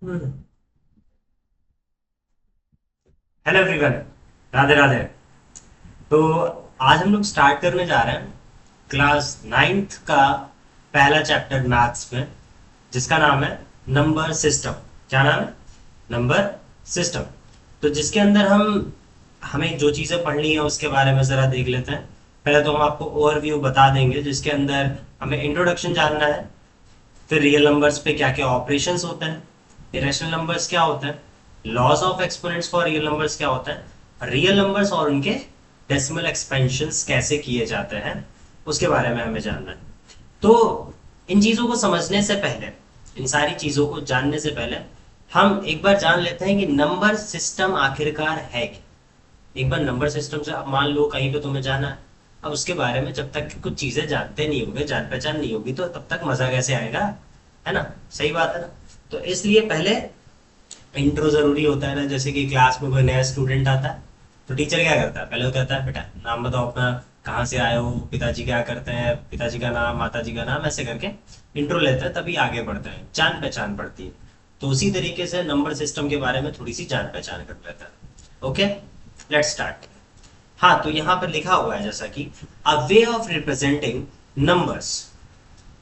Hello everyone. Radhe Radhe. तो आज हम लोग स्टार्ट करने जा रहे हैं क्लास नाइन्थ का पहला चैप्टर मैथ्स में, जिसका नाम है नंबर सिस्टम। क्या नाम है? Number system. तो जिसके अंदर हम हमें जो चीज़ें पढ़नी है उसके बारे में ज़रा देख लेते हैं। पहले तो हम आपको ओवरव्यू बता देंगे, जिसके अंदर हमें इंट्रोडक्शन जानना है। फिर रियल नंबर्स पे क्या क्या ऑपरेशंस होते हैं, इरेशनल नंबर्स क्या होते हैं, laws of exponents for real numbers क्या होता है, रियल नंबर्स और उनके डेसिमल एक्सपेंशंस कैसे किए जाते हैं, उसके बारे में हमें जानना है। तो इन चीज़ों को समझने से पहले, इन सारी चीज़ों को जानने से पहले हम एक बार जान लेते हैं कि नंबर सिस्टम आखिरकार है क्या। एक बार नंबर सिस्टम से अब मान लो कहीं पे तुम्हें जाना है, अब उसके बारे में जब तक कुछ चीजें जानते नहीं होगे, जान पहचान नहीं होगी, तो तब तक मजा कैसे आएगा? है ना? सही बात है ना? तो इसलिए पहले इंट्रो जरूरी होता है ना। जैसे कि क्लास में कोई नया स्टूडेंट आता है तो टीचर क्या करता है, पहले वो कहता है बेटा नाम बताओ अपना, कहाँ से आए हो, पिताजी क्या करते हैं, पिताजी का नाम, माताजी का नाम, ऐसे करके इंट्रो लेते हैं, तभी आगे बढ़ते हैं, जान पहचान बढ़ती है। तो उसी तरीके से नंबर सिस्टम के बारे में थोड़ी सी जान पहचान कर लेते हैं। Okay, let's start. हाँ, तो यहाँ पर लिखा हुआ है जैसा कि a way of representing numbers,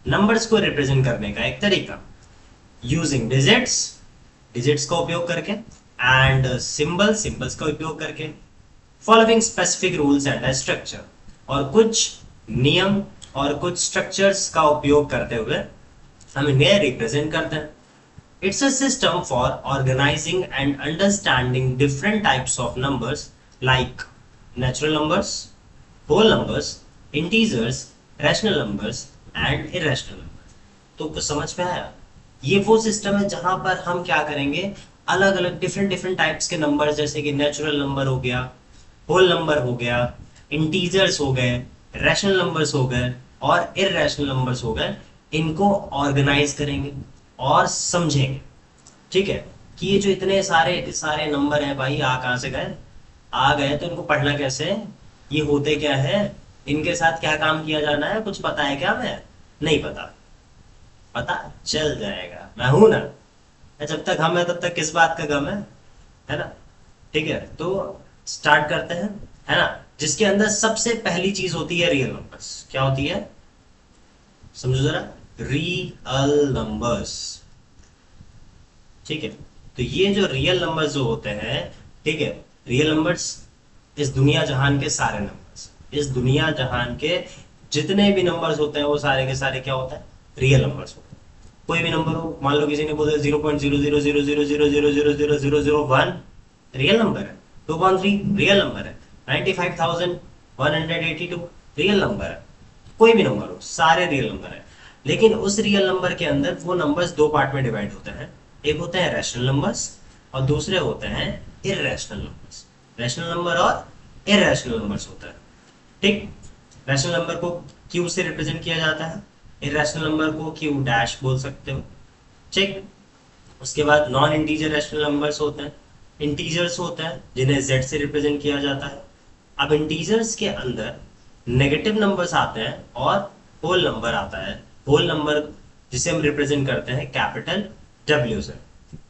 numbers को रिप्रेजेंट करने का एक तरीका, यूजिंग डिजिट्स, डिजिट्स का उपयोग करके, एंड सिंबल्स, सिंबल्स का उपयोग करके, following specific rules and structure, और कुछ नियम और कुछ स्ट्रक्चर्स का उपयोग करते हुए हम इन्हें रिप्रेजेंट करते हैं। It's a system for organizing and understanding different types of numbers like natural numbers, whole numbers, integers, rational numbers and irrational numbers। तो कुछ समझ में आया? ये वो सिस्टम है जहां पर हम क्या करेंगे, अलग अलग डिफरेंट डिफरेंट टाइप्स के नंबर्स, जैसे कि नेचुरल नंबर हो गया, होल नंबर हो गया, इंटीजर्स हो गए, रैशनल नंबर्स हो गए और इरेशनल नंबर्स हो गए, इनको ऑर्गेनाइज करेंगे और समझेंगे। ठीक है? कि ये जो इतने सारे सारे नंबर हैं भाई, आ कहाँ से गए, आ गए तो इनको पढ़ना कैसे है, ये होते क्या है, इनके साथ क्या काम किया जाना है, कुछ पता है क्या? मैं नहीं पता, पता चल जाएगा, मैं हूं ना। जब तक हम है तब तक किस बात का गम है ना? ठीक है, तो स्टार्ट करते हैं, है ना? जिसके अंदर सबसे पहली चीज होती है रियल नंबर्स। क्या होती है? समझो जरा, रियल नंबर्स। ठीक है? तो ये जो रियल नंबर्स जो होते हैं, ठीक है, रियल नंबर्स, इस दुनिया जहान के सारे नंबर्स, इस दुनिया जहान के जितने भी नंबर्स होते हैं वो सारे के सारे क्या होता है? रियल नंबर्स होते हैं। कोई भी नंबर हो, मान लो किसी ने बोला 0.00000000001, रियल नंबर है। 2.3 रियल नंबर है। 95,182 रियल नंबर है। कोई भी नंबर हो, सारे रियल नंबर है। लेकिन उस रियल नंबर के अंदर वो नंबर्स दो पार्ट में डिवाइड होते हैं। एक होते हैं रैशनल नंबर्स और दूसरे होते हैं इरेशनल नंबर्स। रैशनल नंबर और इरेशनल नंबर्स होता है। ठीक? रैशनल नंबर को क्यू से रिप्रेजेंट किया जाता है, इरेशनल नंबर को क्यू डैश बोल सकते हो। ठीक? उसके बाद नॉन इंटीजर रैशनल नंबर्स होते हैं, इंटीजर्स होते हैं जिन्हें जेड से रिप्रेजेंट किया जाता है। अब इंटीजर्स के अंदर नेगेटिव नंबर्स आते हैं और होल नंबर आता है। होल नंबर जिसे हम रिप्रेजेंट करते हैं कैपिटल डब्ल्यू से,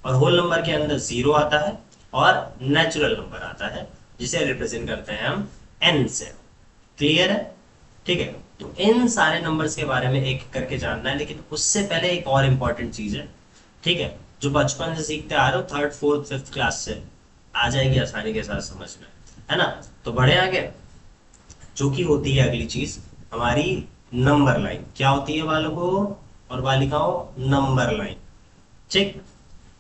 और होल नंबर के अंदर जीरो आता है और नेचुरल नंबर आता है जिसे रिप्रेजेंट करते हैं हम एन से। क्लियर है? ठीक है, तो इन सारे नंबर्स के बारे में एक एक करके जानना है, लेकिन उससे पहले एक और इंपॉर्टेंट चीज है, ठीक है, जो बचपन से सीखते आ रहे हो, थर्ड फोर्थ फिफ्थ क्लास से आ जाएगी आसानी के साथ समझ में, है ना? तो बढ़े आगे। जो कि होती है अगली चीज हमारी नंबर लाइन। क्या होती है बालकों और बालिकाओं? Number line. ठीक?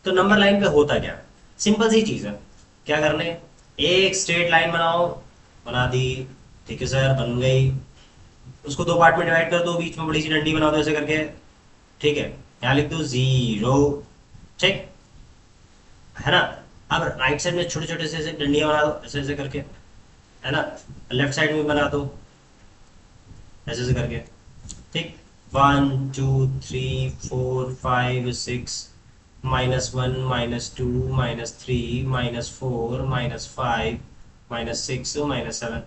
तो नंबर लाइन पे होता क्या है? सिंपल सी चीज है। क्या करने? एक स्ट्रेट लाइन बनाओ, बना दी, ठीक है सर, बन गई। उसको दो पार्ट में डिवाइड कर दो, बीच में बड़ी सी डंडी बना दो ऐसे करके। ठीक है, यहाँ लिख दो जीरो। ठीक है ना? अब राइट साइड में छोटे छोटे से ऐसे डंडियां बना दो ऐसे ऐसे करके, है ना? लेफ्ट साइड में बना दो ऐसे ऐसे करके। ठीक? 1 2 3 4 5 6, -1 -2 -3 -4 -5 -6 -7।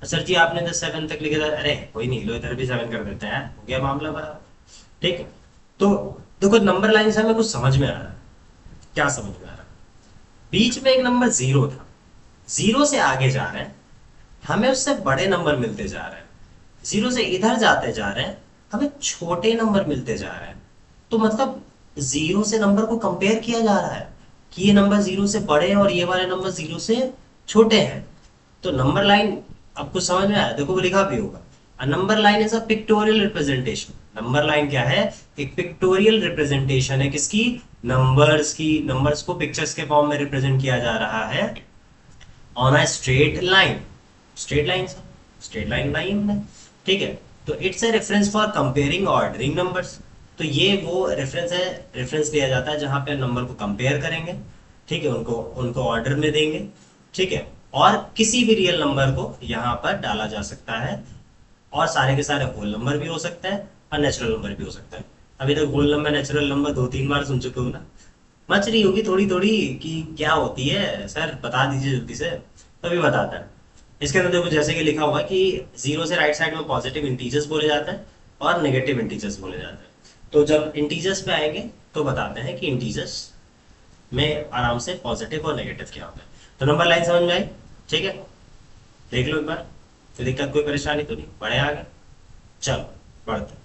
सर जी आपने तो 7 तक लिखा था। अरे कोई नहीं, लो इधर भी 7 कर देते हैं, हो गया मामला बराबर। ठीक है, तो देखो नंबर लाइन से हमें कुछ समझ में आ रहा है। क्या समझ में आ रहा है? बीच में एक नंबर जीरो था, जीरो से आगे जा रहे हैं, हमें उससे बड़े नंबर मिलते जा रहे हैं, जीरो से इधर जाते जा रहे हैं, हमें छोटे नंबर मिलते जा रहे हैं। तो मतलब जीरो से नंबर को कंपेयर किया जा रहा है कि ये नंबर जीरो से बड़े हैं और ये वाले नंबर जीरो से छोटे हैं। तो नंबर लाइन आपको समझ में आया? देखो वो लिखा भी होगा, a number line is a pictorial representation. Number line क्या है? एक पिक्टोरियल रिप्रेजेंटेशन है किसकी? नंबर्स की। नंबर्स को पिक्चर्स के फॉर्म में रिप्रेजेंट किया जा रहा है on a straight line. Straight line, straight line बनाई हमने, ठीक है। तो it's a reference for comparing ordering numbers. तो ये वो रेफरेंस है, रेफरेंस दिया जाता है जहां पे नंबर को कंपेयर करेंगे, ठीक है, उनको उनको ऑर्डर में देंगे, ठीक है। और किसी भी रियल नंबर को यहाँ पर डाला जा सकता है, और सारे के सारे होल नंबर भी हो सकता है और नेचुरल नंबर भी हो सकता है। अभी तक होल नंबर नेचुरल नंबर 2-3 बार सुन चुके हो ना? मच रही होगी थोड़ी थोड़ी कि क्या होती है सर, बता दीजिए जल्दी से, तभी बताता है। इसके अंदर देखो जैसे कि लिखा हुआ है कि जीरो से राइट साइड में पॉजिटिव इंटीजर्स बोले जाते हैं और नेगेटिव इंटीजर्स बोले जाते हैं। तो जब इंटीजर्स पे आएंगे तो बताते हैं कि इंटीजर्स में आराम से पॉजिटिव और नेगेटिव क्या होता है। तो नंबर लाइन समझ में आई? ठीक है, देख लो एक बार, कोई दिक्कत कोई परेशानी तो नहीं? बढ़े आगे, चलो बढ़ते।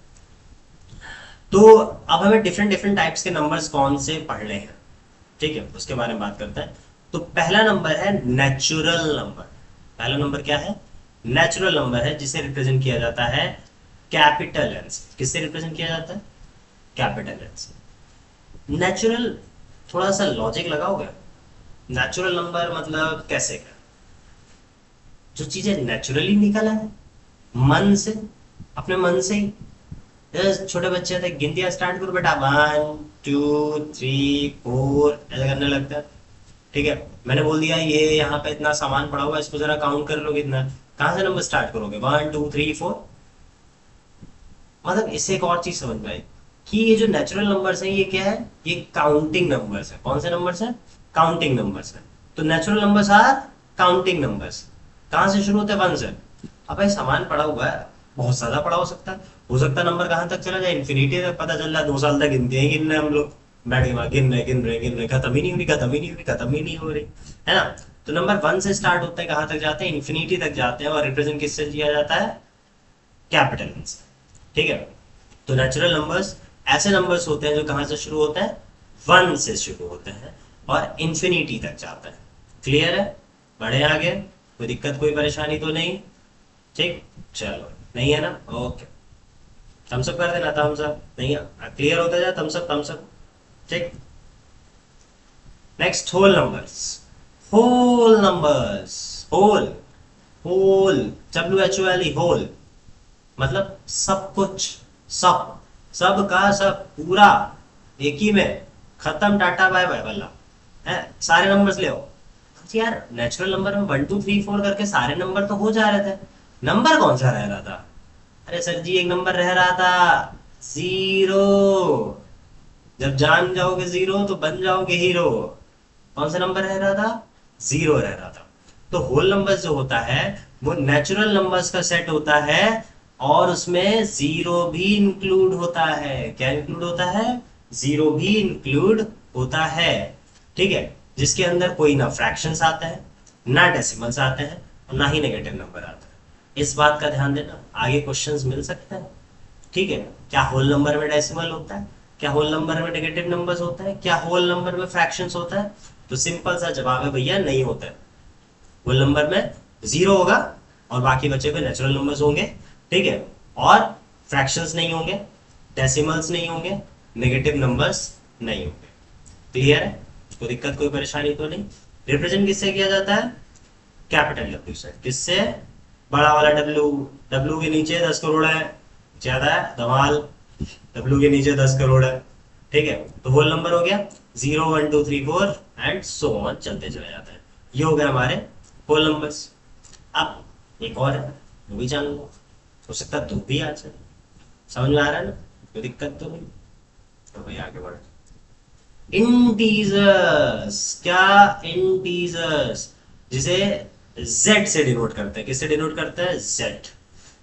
तो अब हमें डिफरेंट डिफरेंट टाइप्स के नंबर्स कौन से पढ़ने हैं, ठीक है, उसके बारे में बात करते हैं। तो पहला नंबर है नेचुरल नंबर। पहला नंबर क्या है? नेचुरल नंबर है, जिसे रिप्रेजेंट किया जाता है कैपिटल एन से। किससे रिप्रेजेंट किया जाता है? कैपिटल एन से। नेचुरल, थोड़ा सा लॉजिक लगाओगे? नेचुरल नंबर मतलब कैसे क्या? जो चीजें नेचुरली निकल आए मन से, अपने मन से ही। जैसे छोटे बच्चे थे, गिनतियां स्टार्ट करो बेटा, 1 2 3 4, ऐसा करने लगता है, ठीक है। मैंने बोल दिया ये यहाँ पे इतना सामान पड़ा हुआ है, इसको जरा काउंट कर लो कितना। कहाँ से नंबर स्टार्ट करोगे? 1 2 3 4। मतलब इससे एक और चीज समझ में आई कि ये जो नेचुरल नंबर्स हैं ये क्या है? ये काउंटिंग नंबर्स है। कौन से नंबर्स है? काउंटिंग नंबर्स है। तो natural numbers are counting numbers. कहाँ से शुरू होते हैं? 1 से। अब भाई सामान पड़ा हुआ है, बहुत ज्यादा पड़ा हो सकता है नंबर कहाँ तक चला जाए, इन्फिनिटी तक। पता चल रहा है 2 साल तक गिनते हैं, गिन रहे हम लोग, बैठ के वहां गिन रहे, खत्म ही नहीं हो रही, खत्म ही नहीं हो रही, खत्म ही नहीं हो रही, है ना? तो नंबर 1 से स्टार्ट होते हैं, कहाँ तक जाते हैं? इन्फिनिटी तक जाते हैं, और रिप्रेजेंट किससे किया जाता है? कैपिटल एन से, ठीक है। तो नेचुरल नंबर्स ऐसे नंबर्स होते हैं जो कहां से शुरू होते हैं? 1 से शुरू होते हैं और इंफिनिटी तक जाते हैं। क्लियर है? बढ़े आगे, कोई दिक्कत कोई परेशानी तो नहीं? ठीक, चलो, नहीं है ना? ओके, थम्स अप कर देना, थम्स अप। नहीं क्लियर होता जाए, थम्स अप थम्स अप, ठीक। Next, whole numbers. Whole numbers, whole, whole, WHOLE, whole मतलब सब कुछ, सब, सब का सब, पूरा, एक ही में, खत्म, टाटा बाय बाय वाला है। सारे नंबर्स ले आओ। तो यार नेचुरल नंबर में 1 2 3 4 करके सारे नंबर तो हो जा रहे थे, नंबर कौन सा रह रहा था? अरे सर जी एक नंबर रह रहा था, जीरो। जब जान जाओगे जीरो तो बन जाओगे हीरो। कौन सा नंबर रह रहा था? जीरो रह रहा था। तो होल नंबर्स जो होता है वो नेचुरल नंबर्स का सेट होता है, और उसमें जीरो भी इंक्लूड होता है। क्या इंक्लूड होता है? जीरो भी इंक्लूड होता है, ठीक है। जिसके अंदर कोई ना फ्रैक्शंस आते हैं, ना डेसिमल्स आते हैं, और ना ही नेगेटिव नंबर आते हैं। इस बात का ध्यान देना, आगे क्वेश्चंस मिल सकते हैं, ठीक है। क्या होल नंबर में डेसिमल होता है? क्या होल नंबर में नेगेटिव नंबर्स होता है? क्या होल नंबर में फ्रैक्शंस होता है? तो सिंपल सा जवाब है भैया, नहीं होता है। होल नंबर में जीरो होगा और बाकी बचे हुए नेचुरल नंबर्स होंगे, ठीक है। और फ्रैक्शंस नहीं होंगे, डेसिमल्स नहीं होंगे, नेगेटिव नंबर्स नहीं होंगे। क्लियर है? कोई दिक्कत कोई परेशानी तो नहीं? रिप्रेजेंट किससे किया जाता है? कैपिटल डब्ल्यू से। किससे? बड़ा वाला डब्ल्यू। डब्ल्यू के नीचे 10 करोड़ है, ज्यादा है धमाल, डब्ल्यू के नीचे 10 करोड़ है, ठीक है। तो होल नंबर हो गया 0 1 2 3 4 एंड सो ऑन, चलते चले जाते हैं। ये हो गए हमारे होल नंबर्स। अब एक और है, वो भी जान लो, हो सकता है 2 भी आ जाए। समझ में आ रहा है ना? कोई दिक्कत तो नहीं? तो भाई आगे बढ़। इंटीजर्स। क्या? इंटीजर्स, जिसे जेड से डिनोट करते हैं। किससे डिनोट करते हैं? Z.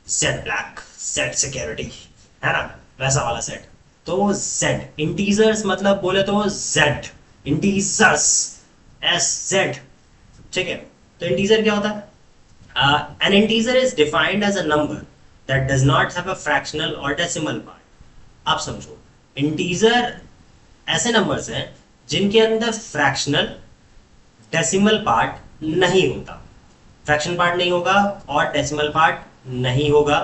Z black, Z security, है ना, वैसा वाला सेट। तो जेड इंटीजर्स मतलब बोले तो जेड, इंटीजर्स, एस जेड, ठीक है। तो इंटीजर क्या होता है? An integer is defined as a number that does not have a fractional और डेसिमल पार्ट। आप समझो, इंटीजर ऐसे नंबर्स हैं जिनके अंदर फ्रैक्शनल, डेसिमल पार्ट नहीं होता, फ्रैक्शन पार्ट नहीं होगा और डेसिमल पार्ट नहीं होगा,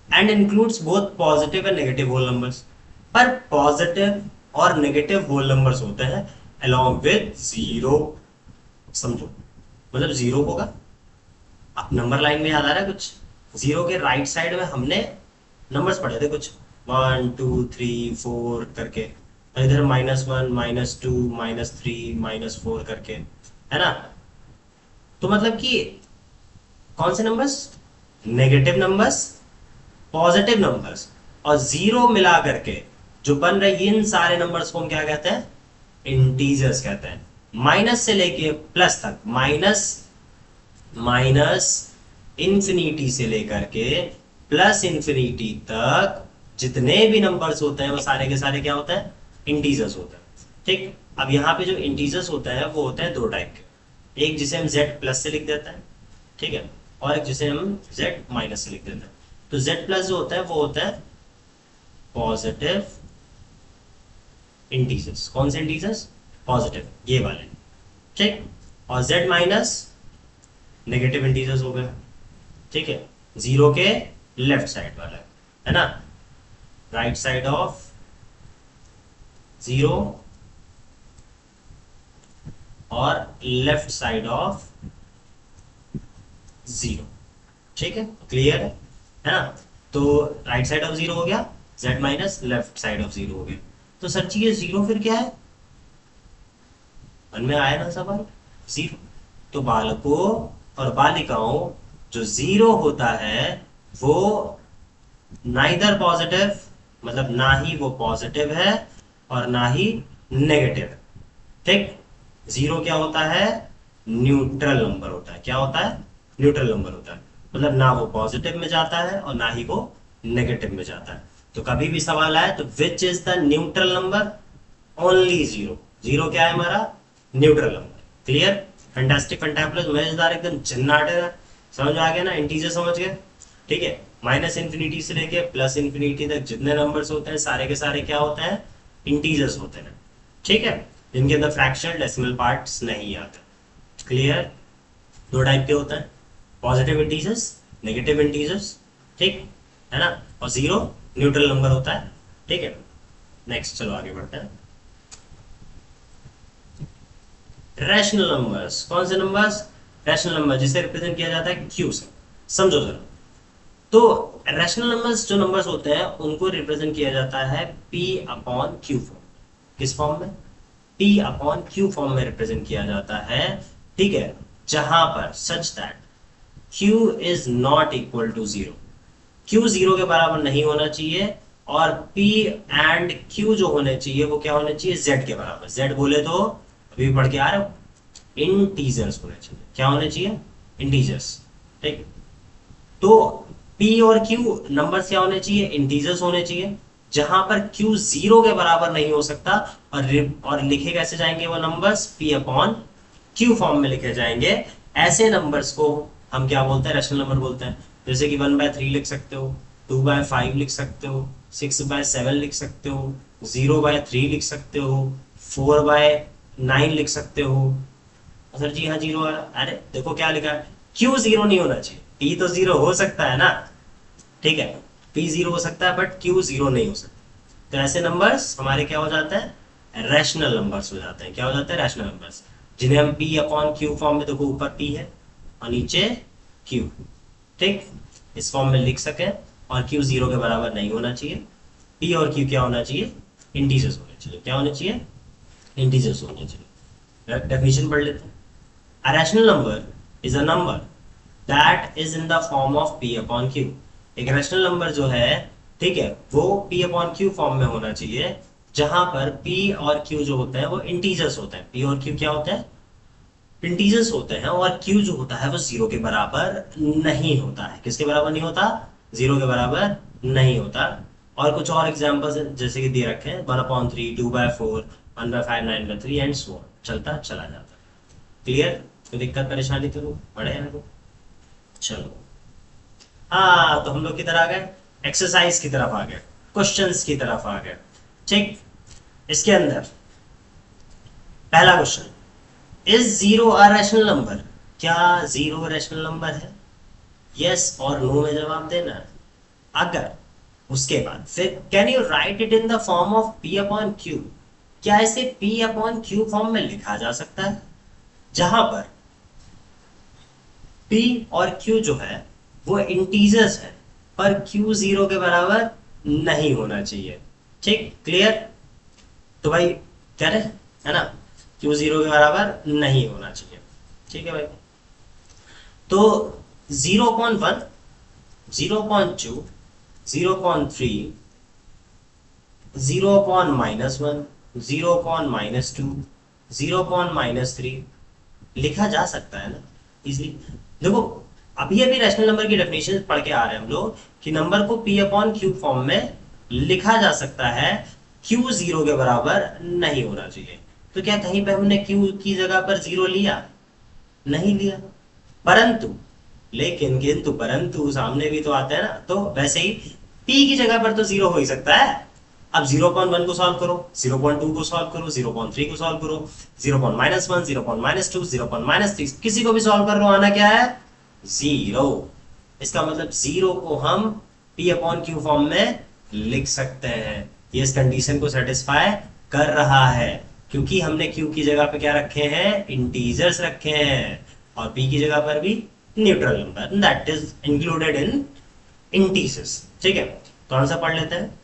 and includes both positive and negative whole numbers. पर पॉजिटिव और नेगेटिव होल नंबर्स होते हैं अलॉन्ग विद जीरो। समझो, मतलब जीरो होगा, अब नंबर लाइन में याद आ रहा है कुछ? जीरो के राइट साइड में हमने नंबर्स पढ़े थे कुछ, 1 2 3 4 करके, और इधर -1 -2 -3 -4 करके, है ना? तो मतलब कि कौन से numbers? Negative numbers, positive numbers और जीरो मिला करके जो बन रहे इन सारे नंबर्स को हम क्या कहते हैं? इंटीजर्स कहते हैं। माइनस से लेके प्लस तक, माइनस इंफिनिटी से लेकर के प्लस इंफिनिटी तक जितने भी नंबर्स होते हैं वो सारे के सारे क्या होते हैं? इंटीजर्स होते हैं। ठीक, अब यहाँ पे जो इंटीजर्स होते हैं वो होते हैं दो टाइप के, एक जिसे हम z प्लस से लिख देते हैं, ठीक है, और एक जिसे हम z माइनस से लिख देते हैं। तो z प्लस जो होता है वो होता है पॉजिटिव इंटीजर्स। कौन से इंटीजर्स? पॉजिटिव, ये वाले, ठीक। और z माइनस नेगेटिव इंटीजर्स हो गए, ठीक है, जीरो के लेफ्ट साइड वाला, है ना, राइट साइड ऑफ जीरो और लेफ्ट साइड ऑफ जीरो, ठीक है, क्लियर है ना? तो राइट साइड ऑफ जीरो हो गया z minus, left side of zero हो गया। तो सर जी ये जीरो फिर क्या है? मन में आया ना सवाल? जीरो तो बालकों और बालिकाओं, जो जीरो होता है वो नाइदर पॉजिटिव, मतलब ना ही वो पॉजिटिव है और ना ही नेगेटिव है, ठीक। जीरो क्या होता है? न्यूट्रल नंबर होता है। क्या होता है? न्यूट्रल नंबर होता है, मतलब ना वो पॉजिटिव में जाता है और ना ही वो नेगेटिव में जाता है। तो कभी भी सवाल आए तो which is the neutral number? Only zero. Zero क्या है हमारा? Neutral number. Clear? Fantastic, fantabulous, मजेदार, एकदम जन्नाट है। समझ आ गया ना? इंटीजर समझ गए, ठीक है। माइनस इंफिनिटी से लेके प्लस इंफिनिटी तक जितने नंबर्स होते हैं सारे के सारे क्या होते हैं? इंटीजर्स होते हैं, ठीक है, जिनके अंदर फ्रैक्शनल डेसिमल पार्ट्स नहीं आते। क्लियर? दो टाइप के होते हैं, पॉजिटिव इंटीजर्स, नेगेटिव इंटीजर्स, ठीक है ना, और जीरो न्यूट्रल नंबर होता है, ठीक है। नेक्स्ट चलो आगे बढ़ते हैं। Rational numbers. कौन से नंबर्स? रैशनल नंबर जिसे रिप्रेजेंट किया जाता है क्यू से। समझो जरा, तो रैशनल नंबर्स जो नंबर्स होते हैं उनको रिप्रेजेंट किया जाता है p अपॉन क्यू फॉर्म। किस फॉर्म में? p अपॉन क्यू फॉर्म में रिप्रेजेंट किया जाता है, ठीक है, जहां पर such that q is not equal to zero. q zero के बराबर नहीं होना चाहिए और p एंड q जो होने चाहिए वो क्या होने चाहिए? z के बराबर। z बोले तो अभी पढ़ के आ रहे हो, इंटीजर्स होने चाहिए। क्या होने चाहिए? इंटीजर्स, ठीक। तो p और q नंबर्स क्या होने चाहिए? इंटीजर्स होने चाहिए, जहां पर q जीरो के बराबर नहीं हो सकता। और लिखे कैसे जाएंगे वो numbers? p upon q form में लिखे जाएंगे। ऐसे नंबर्स को हम क्या बोलते हैं? रैशनल नंबर बोलते हैं। जैसे कि 1/3 लिख सकते हो, 2/5 लिख सकते हो, 6/7 लिख सकते हो, 0/3 लिख सकते हो, 4/9 लिख सकते हो। सर जी हाँ जीरो है, अरे देखो क्या लिखा है, क्यू जीरो नहीं होना चाहिए, पी तो जीरो हो सकता है ना, ठीक है, पी जीरो हो सकता है बट क्यू जीरो नहीं हो सकता। तो ऐसे नंबर्स हमारे क्या हो जाते हैं? रैशनल नंबर्स हो जाते हैं। क्या हो जाते हैं? रैशनल नंबर्स, जिन्हें हम पी अपॉन क्यू फॉर्म में, देखो ऊपर पी है और नीचे क्यू, ठीक, इस फॉर्म में लिख सके। और क्यू जीरो के बराबर नहीं होना चाहिए। पी और क्यू क्या होना चाहिए? इंटीजर्स होने चाहिए। क्या होने चाहिए? इंटीजर्स होने चाहिए। डेफिनेशन पढ़ लेते हैं। A rational number is a number that is in the form of p upon q। एक रैशनल नंबर जो है, ठीक है, वो p अपॉन q फॉर्म में होना चाहिए, जहां पर p और q जो होते हैं वो इंटीजर्स होते हैं। p और q क्या होते हैं? इंटीजर्स होते हैं। और q जो होता है वो जीरो के बराबर नहीं होता है। किसके बराबर नहीं होता? जीरो के बराबर नहीं होता। और कुछ और एग्जांपल्स जैसे कि दे रखे हैं 1/3, 2/4, 1/5 9/3 एंड सो ऑन, चलता चला जाता। क्लियर? कोई दिक्कत परेशानी तो नहीं? बड़े हैं लोग। चलो, हाँ तो हम लोग किधर आ गए? एक्सरसाइज की तरफ आ गए, क्वेश्चंस की तरफ आ गए। ठीक, इसके अंदर पहला question, is zero a rational number? क्या जीरो रैशनल नंबर है? यस और नो में जवाब देना है। अगर उसके बाद फिर can you right it in the form of P upon Q? क्या इसे पी अपॉन क्यू फॉर्म में लिखा जा सकता है, जहां पर p और q जो है वो इंटीजर्स है, पर q जीरो के बराबर नहीं होना चाहिए। ठीक, क्लियर? तो भाई कह रहे है ना, q जीरो के बराबर नहीं होना चाहिए। ठीक है भाई, तो 0.1, 0.2, 0.3, 0.-1, 0.-2, 0.-3 लिखा जा सकता है ना इजीली। देखो, अभी अभी रैशनल नंबर की डेफिनेशन पढ़ के आ रहे हैं हम लोग कि नंबर को p अपॉन क्यू फॉर्म में लिखा जा सकता है, q जीरो के बराबर नहीं होना चाहिए। तो क्या कहीं पे हमने q की जगह पर जीरो लिया? नहीं लिया। परंतु, लेकिन किंतु परंतु सामने भी तो आता है ना, तो वैसे ही p की जगह पर तो जीरो हो ही सकता है। अब 0.1 को सॉल्व करो, 0.2 को सॉल्व करो, 0.3 को सॉल्व करो, 0.-1, 0.-2, 0.-3, किसी को भी सॉल्व कर लो, आना क्या है? जीरो। इसका मतलब जीरो को हम p अपॉन क्यू फॉर्म में लिख सकते हैं। ये इस कंडीशन को सेटिस्फाई कर रहा है, क्योंकि हमने q की जगह पे क्या रखे हैं? इंटीजर्स रखे हैं, और p की जगह पर भी neutral number, that is included in integers. ठीक है, तो आंसर पढ़ लेते हैं।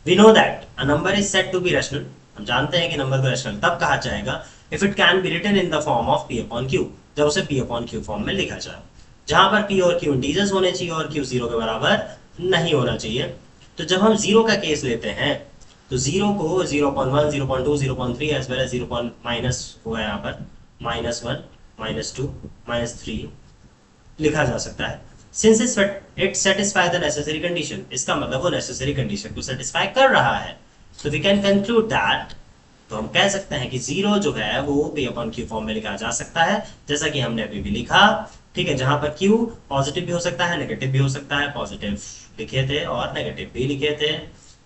We know that a number is said to be rational. हम जानते हैं कि नंबर को रैशनल तब कहा जाएगा if it can be written in the form of p upon q, जब उसे p upon q फॉर्म में लिखा जाए, जहां पर p और q इंटीजर्स होने चाहिए और q जीरो के बराबर नहीं होना चाहिए। तो जब हम जीरो का केस लेते हैं तो जीरो को 0.1, 0.2, 0.3 एज वेल एज 0. माइनस हुआ यहाँ पर -1, -2, -3 लिखा जा सकता है। Since it satisfy the necessary condition, इसका मतलब वो नेसेसरी कंडीशन को सेटिस्फाई कर रहा है। तो वी कैन कंक्लूड दैट, तो हम कह सकते हैं कि जीरो जो है वो p अपॉन क्यू फॉर्म में लिखा जा सकता है, जैसा कि हमने अभी भी लिखा। ठीक है, जहां पर q पॉजिटिव भी हो सकता है, नेगेटिव भी हो सकता है। पॉजिटिव लिखे थे और नेगेटिव भी लिखे थे।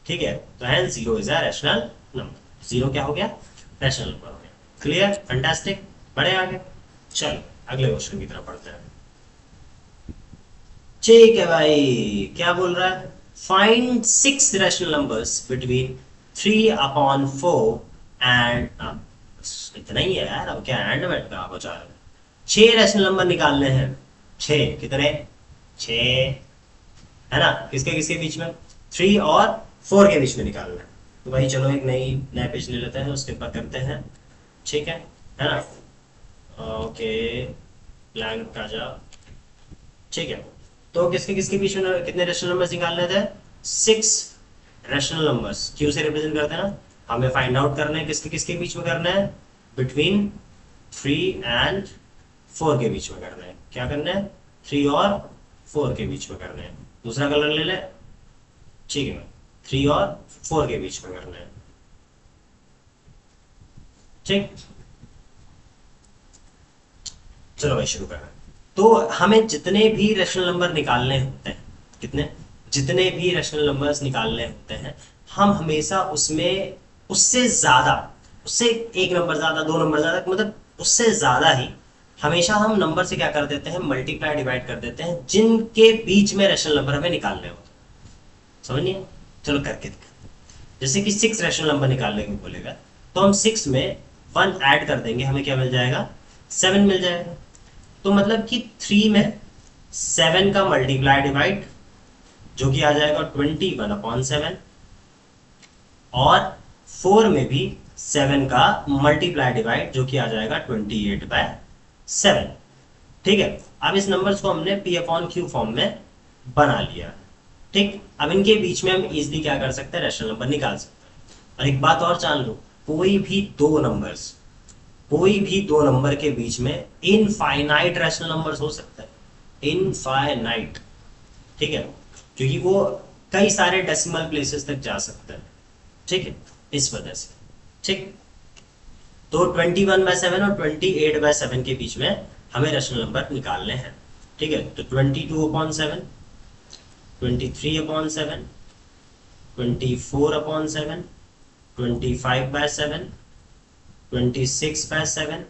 ठीक है, तो hence zero is a rational number. Zero क्या हो गया? रैशनल नंबर हो गया। क्लियर? फैंटास्टिक। बढ़े आगे, चलो अगले क्वेश्चन की तरफ बढ़ते हैं। ठीक है भाई, क्या बोल रहा है? Find 6 rational numbers between 3/4 and, इतना ही है यार, अब क्या एंड में का बचा है? 6 रैशनल नंबर निकालने हैं। 6 कितने? 6 है ना, किसके किसके बीच में? 3 और 4 के बीच में निकालना है। तो भाई चलो एक नया पेज ले लेते हैं, उसके ऊपर करते हैं। ठीक है ना? ओके, ब्लैंक का जा। ठीक है, तो किसके किसके बीच में कितने रैशनल नंबर्स निकालने थे? 6 रैशनल नंबर्स। क्यू से रिप्रेजेंट करते हैं ना, हमें फाइंड आउट करना है किसके किसके बीच में करना है? बिटवीन 3 एंड 4 के बीच में करना है। क्या करना है? 3 और 4 के बीच में करना है। दूसरा कलर ले ले। ठीक है, 3 और 4 के बीच में करना है। ठीक, चलो भाई शुरू करें। तो हमें जितने भी रैशनल नंबर निकालने होते हैं, कितने, जितने भी रैशनल नंबर्स निकालने होते हैं, हम हमेशा उसमें उससे ज्यादा, उससे एक नंबर ज्यादा, दो नंबर ज्यादा, मतलब उससे ज्यादा ही हमेशा हम नंबर से क्या कर देते हैं? मल्टीप्लाई, डिवाइड कर देते हैं, जिनके बीच में रैशनल नंबर हमें निकालने होते हैं। समझिए, चलो करके दिखा। जैसे कि 6 रैशनल नंबर निकालने को बोलेगा, तो हम 6 में 1 ऐड कर देंगे, हमें क्या मिल जाएगा? 7 मिल जाएगा। तो मतलब कि 3 में 7 का मल्टीप्लाई डिवाइड, जो कि आ जाएगा 21/7, और 4 में भी 7 का मल्टीप्लाई डिवाइड, जो कि आ जाएगा 28/7। ठीक है, अब इस नंबर्स को हमने p अपॉन क्यू फॉर्म में बना लिया। ठीक, अब इनके बीच में हम इजिली क्या कर सकते हैं? रैशनल नंबर निकाल सकते हैं। और एक बात और जान लो, कोई भी दो नंबर्स, कोई भी दो नंबर के बीच में इनफाइनाइट रैशनल नंबर्स हो सकता है। इनफाइनाइट, ठीक है, क्योंकि वो कई सारे डेसिमल प्लेसेस तक जा सकता है। ठीक है, इस वजह से ठीक। तो 21/7 और 28/7 के बीच में हमें रेशनल नंबर निकालने हैं। ठीक है, तो 22/7, 23/7, 24/7, 25/7, 26/7,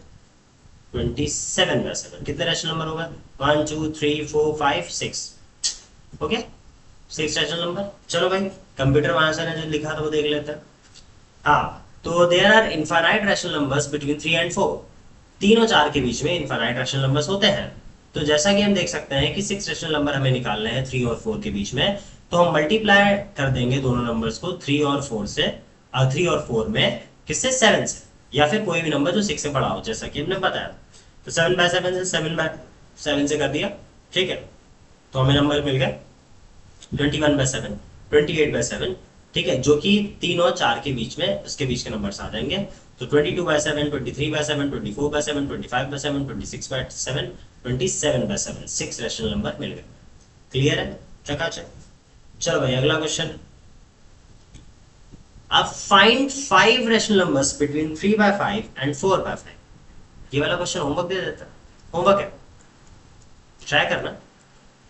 27/7, कितने रेशनल नंबर होगा? 1 2 3 4 5 6। Okay, 6 rational number. चलो भाई, कंप्यूटर वहां से ने जो लिखा था वो देख लेते हैं। हाँ, तो there are infinite rational numbers between 3 and 4। 3 और 4 के बीच में इनफाइनाइट रैशनल नंबर्स होते हैं। तो जैसा कि हम देख सकते हैं कि 6 रैशनल नंबर हमें निकालने हैं 3 और 4 के बीच में, तो हम मल्टीप्लाई कर देंगे दोनों नंबर्स को 3 और 4 से, 3 और 4 में किससे? 7 से, या फिर कोई भी नंबर जो 6 से बड़ा हो, जैसा कि हमने बताया। तो 7/7 से 7/7 से कर दिया। ठीक है, तो हमें नंबर मिल गया 21/7, 28/7। ठीक है, जो कि 3 और 4 के बीच में, उसके बीच के नंबर्स आ जाएंगे। तो 22/7, 23/7, 24/7, 25/7, 26/7, 27/7, 6 रेशनल नंबर मिल गए। क्लियर है? चकाचक। चलो भाई, अगला क्वेश्चन। अब find 5 rational numbers between 3/5 and 4/5। ये वाला क्वेश्चन होमवर्क दे देता है। होमवर्क है, ट्राई करना।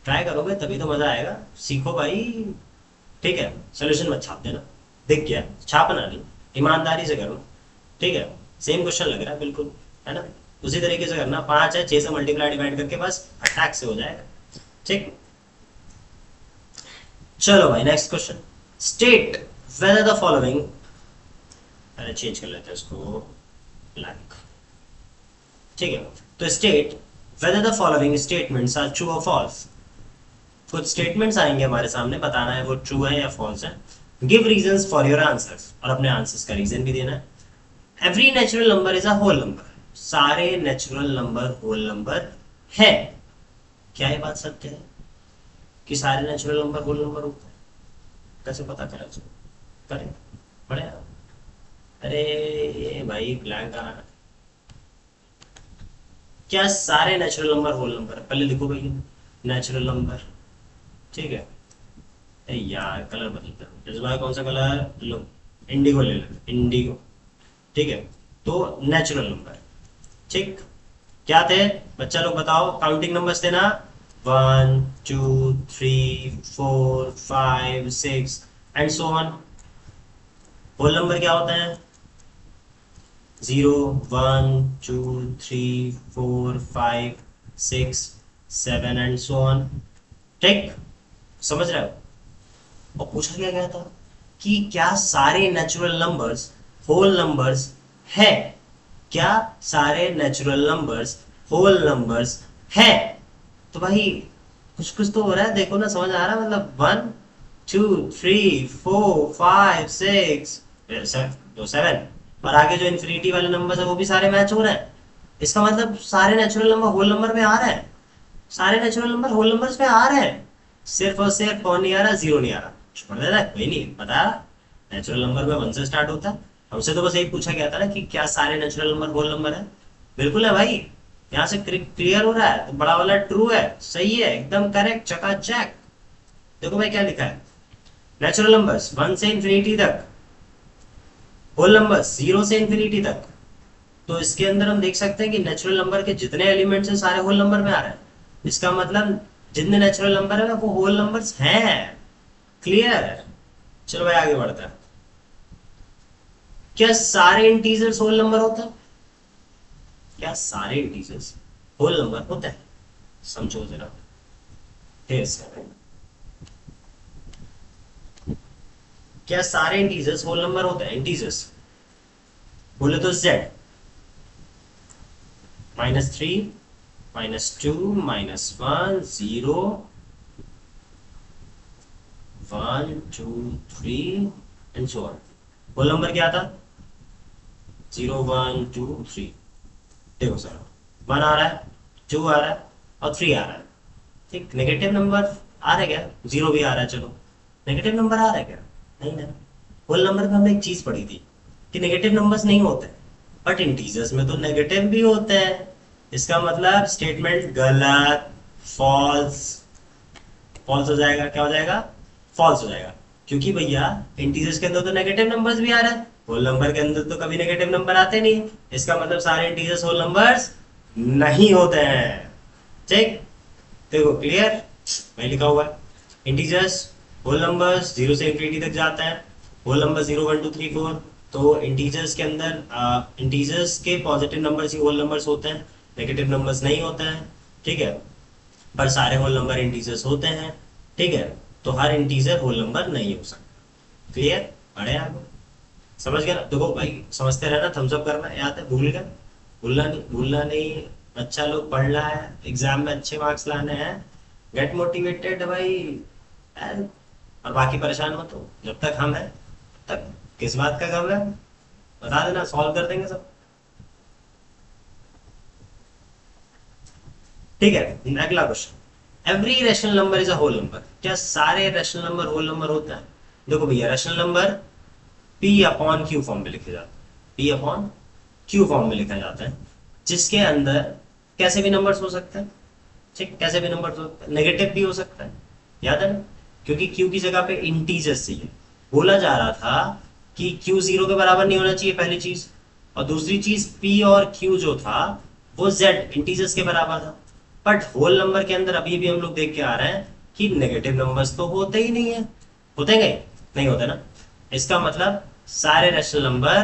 ट्राई करोगे तभी तो मजा आएगा। सीखो भाई। ठीक है, सोल्यूशन मत छाप देना। दिख गया? छापना नहीं, ईमानदारी से करो। ठीक है, सेम क्वेश्चन लग रहा है बिल्कुल, है ना? उसी तरीके से करना। 5 है, 6 से मल्टीप्लाई डिवाइड करके बस अटैक से हो जाएगा। ठीक, चलो भाई, next question. State whether the following, अरे चेंज कर लेते हैं इसको, ब्लैंक। ठीक है, तो state whether the following statements are true और फॉल्स। कुछ स्टेटमेंट्स आएंगे हमारे सामने, बताना है वो ट्रू है या फॉल्स है। Give reasons for your answers, और अपने आंसर्स का रीजन भी देना है। Every natural number is a whole number, सारे नेचुरल नंबर होल नंबर है। क्या ये बात सत्य है कि सारे नेचुरल नंबर होल नंबर होते हैं? कैसे पता करें? करें बड़े। अरे ये भाई ब्लैंक आ रहा है। क्या सारे नेचुरल नंबर होल नंबर? पहले लिखो भाई, नेचुरल नंबर। ठीक है, यार कलर बदलते हैं इस बार। कौन सा कलर लो? इंडिगो ले लो, इंडिगो। ठीक है, तो नेचुरल नंबर। ठीक, क्या थे बच्चा लोग? बताओ, काउंटिंग नंबर्स थे ना। 1 2 3 4 5 6 and so on. Whole number क्या होते हैं? 0 1 2 3 4 5 6 7 एंड सो ऑन। ठीक, समझ रहे हो? और पूछा क्या गया था कि क्या सारे नेचुरल नंबर्स होल नंबर्स है? क्या सारे नेचुरल नंबर्स होल नंबर्स है? तो भाई कुछ कुछ तो हो रहा है, देखो ना, समझ आ रहा है? मतलब 1 2 3 4 5 6 7, और आगे जो इन्फिनिटी वाले नंबर है वो भी सारे मैच हो रहे हैं। इसका मतलब सारे नेचुरल नंबर होल नंबर में आ रहे हैं। सारे नेचुरल नंबर होल नंबर्स में आ रहे हैं। सिर्फ और सिर्फ कौन नहीं आ रहा? 0 नहीं आ रहा। छोड़ देता है, कोई नहीं पता। नेचुरल नंबर में 1 से स्टार्ट होता है। हमसे तो बस यही पूछा गया था ना कि क्या सारे नेचुरल नंबर होल नंबर है। बिल्कुल है भाई, यहाँ से क्लियर हो रहा है। तो बड़ा वाला ट्रू है, सही है, एकदम करेक्ट, चकाचक। देखो भाई क्या लिखा है। नेचुरल नंबर्स 1 से इंफिनिटी तक, होल नंबर्स 0 से इंफिनिटी तक। तो इसके अंदर हम देख सकते हैं कि नेचुरल नंबर के जितने एलिमेंट्स हैं सारे होल नंबर में आ रहे हैं। इसका मतलब जितने नेचुरल नंबर है वो होल नंबर्स हैं। क्लियर? चलो भाई आगे बढ़ता है। क्या सारे इंटीजर्स होल नंबर होते हैं? क्या सारे इंटीजर्स होल नंबर होते हैं? समझो जरा फिर से। क्या सारे इंटीजर्स होल नंबर होते हैं? इंटीजर्स बोले तो z -3 -2 -1 0 1 2 3 and so on. Whole number क्या था? 0 1 2 3। देखो सर, 1 आ रहा है, 2 आ रहा है और 3 आ रहा है। ठीक, नेगेटिव नंबर आ रहा है क्या? 0 भी आ रहा है। चलो, नेगेटिव नंबर आ रहा है क्या? नहीं ना। होल नंबर में हमने एक चीज पढ़ी थी कि नेगेटिव नंबर्स नहीं होते, बट इंटीजर्स में तो नेगेटिव भी होते हैं। इसका मतलब स्टेटमेंट गलत, फॉल्स। फॉल्स हो जाएगा। क्या हो जाएगा? फॉल्स हो जाएगा, क्योंकि भैया इंटीजर्स के अंदर तो नेगेटिव नंबर्स भी आ रहा है। होल नंबर के अंदर तो कभी नेगेटिव नंबर आते नहीं, इसका मतलब सारे इंटीजर्स होल नंबर्स नहीं होते हैं। ठीक, देखो क्लियर, मैं लिखा हुआ है इंटीजर्स होल नंबर्स जीरो से इंफिनिटी तक जाते हैं। होल नंबर 0 1 2 3 4, तो इंटीजर्स के अंदर इंटीजर्स के पॉजिटिव नंबर्स ही होल नंबर्स होते हैं, नेगेटिव नंबर्स नहीं होते हैं। ठीक है, पर सारे होल नंबर इंटीजर्स होते हैं। ठीक है, तो हर इंटीजर होल नंबर नहीं हो सकता। क्लियर, पढ़े आगे, समझ गया ना? देखो भाई, समझते रहना, थम्स अप करना, याद है, भूल गए, भूलना नहीं, भूलना नहीं। अच्छा लोग पढ़ना है, एग्जाम में अच्छे मार्क्स लाने हैं, गेट मोटिवेटेड भाई। and- और बाकी परेशान मत हो, जब तक हम हैं तब तक। किस बात का गम है, बता देना, सॉल्व कर देंगे सब। ठीक है, अगला question, every rational number is a whole number. क्या सारे रैशनल नंबर होल नंबर होते हैं? देखो भैया, rational number P upon Q form में लिखे जाते हैं, पी अपॉन क्यू फॉर्म में लिखा जाता है, जिसके अंदर कैसे भी नंबर्स हो सकते हैं। ठीक, कैसे भी नंबर्स हो सकते हैं, नेगेटिव भी हो सकता है, याद है ना? क्योंकि क्यू की जगह पे इंटीजर्स चाहिए। बोला जा रहा था कि क्यू जीरो के बराबर नहीं होना चाहिए, पहली चीज, और दूसरी चीज पी और क्यू जो था वो जेड इंटीजर्स के बराबर था। बट होल नंबर के अंदर अभी भी हम लोग देख के आ रहे हैं कि नेगेटिव नंबर्स तो होते ही नहीं है। होते गए, नहीं होते ना? इसका मतलब सारे रैशनल नंबर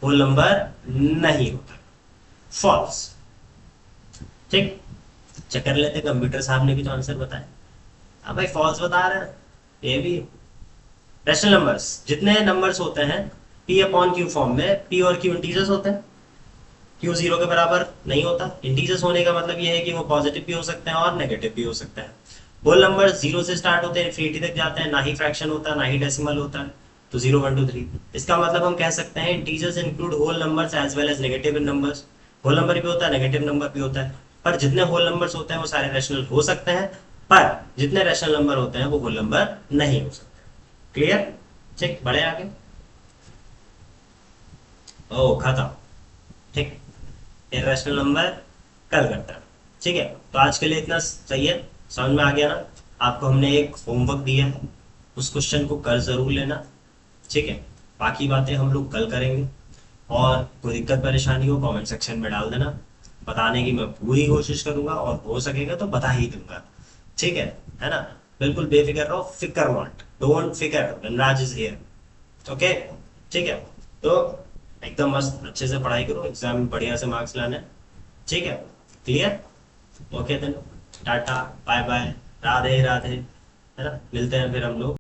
होल नंबर नहीं होते, फॉल्स। ठीक, चेक कर लेते, कंप्यूटर साहब ने भी तो आंसर बताया। अब भाई फॉल्स बता रहे हैं ये भी। रैशनल नंबर्स, जितने नंबर्स होते हैं पी अपॉन क्यू फॉर्म में, पी और क्यू इंटीजर्स होते हैं। क्यू जीरो के बराबर नहीं होता, इंटीजर्स होने का मतलब ये है कि वो पॉजिटिव भी हो सकते हैं और नेगेटिव भी हो सकते हैं। होल नंबर जीरो से स्टार्ट होते हैं, इनफिनिटी तक जाते हैं, ना ही फ्रैक्शन होता है ना ही डेसिमल होता है। तो 0 1 2 3, इसका मतलब हम कह सकते हैं integers include whole numbers as well as negative numbers. Whole number भी होता है, नेगेटिव नंबर भी होता है, पर जितने होल नंबर्स होते हैं वो सारे रैशनल हो सकते हैं, पर जितने रैशनल नंबर होते हैं वो होल नंबर नहीं हो सकते। क्लियर? ठीक, बढ़े आगे। ओ, खत्म। ठीक, इरेशनल नंबर कल करता है। ठीक है, तो आज के लिए इतना सही है, समझ में आ गया ना? आपको हमने एक होमवर्क दिया है, उस क्वेश्चन को कल जरूर लेना। ठीक है, बाकी बातें हम लोग कल करेंगे। और कोई दिक्कत परेशानी हो कमेंट सेक्शन में डाल देना, बताने की मैं पूरी कोशिश करूंगा और हो सकेगा तो बता ही दूंगा। ठीक है ना? बिल्कुल बेफिक्र रहो, फिकर मत, डोंट फिकर, वनराज इज हियर। ओके, ठीक है, तो एकदम मस्त अच्छे से पढ़ाई करो, एग्जाम में बढ़िया से मार्क्स लाने हैं। ठीक है, clear? Okay then, tata, bye bye, Radhe Radhe, है ना? मिलते हैं फिर हम लोग।